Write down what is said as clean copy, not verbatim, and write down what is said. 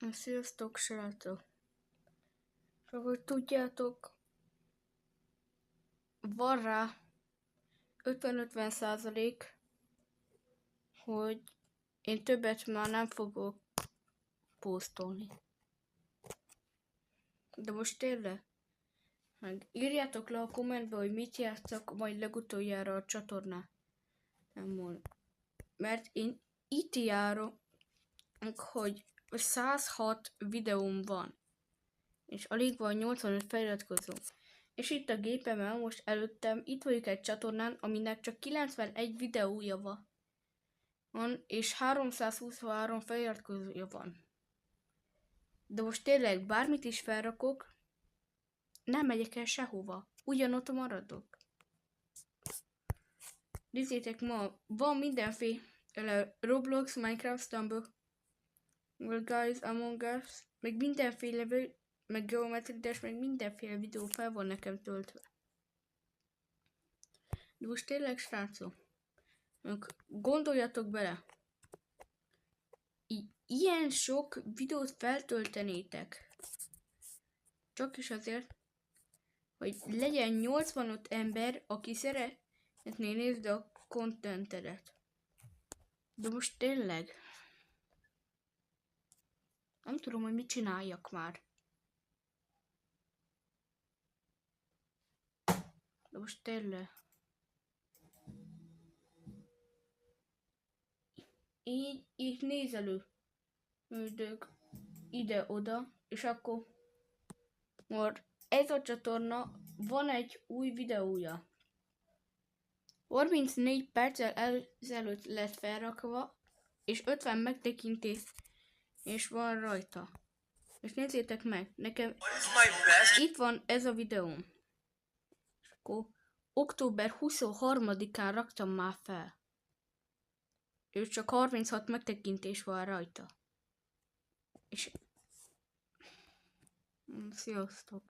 Sziasztok, srácok! Ahogy tudjátok, van rá 50-50%, hogy én többet már nem fogok posztolni. De most tényleg, meg írjátok le a kommentbe, hogy mit játszak majd legutoljára a csatornán. Nem mond. Mert én itt járok, hogy 106 videóm van. És alig van 85 feliratkozó. És itt a gépemmel most előttem, itt vagyok egy csatornán, aminek csak 91 videója van. És 323 feliratkozója van. De most tényleg bármit is felrakok, nem megyek el sehova. Ugyanott maradok. Nézzétek, ma van mindenféle Roblox, Minecraft, Stumble Guys, Among Us, meg mindenféle, meg Geometry Dash, meg mindenféle videó fel van nekem töltve. De most tényleg, srácok, gondoljatok bele, ilyen sok videót feltöltenétek, csak is azért, hogy legyen 85 ember, aki szeretné nézni a contentedet. De most tényleg, nem tudom, hogy mit csináljak már. De most tényleg. Így nézelő üldök ide-oda, és akkor ez a csatorna van egy új videója. 34 perccel ezelőtt lett felrakva, és 50 megtekintés és van rajta. És nézzétek meg, nekem itt van ez a videóm. És akkor október 23-án raktam már fel. És csak 36 megtekintés van rajta. És sziasztok!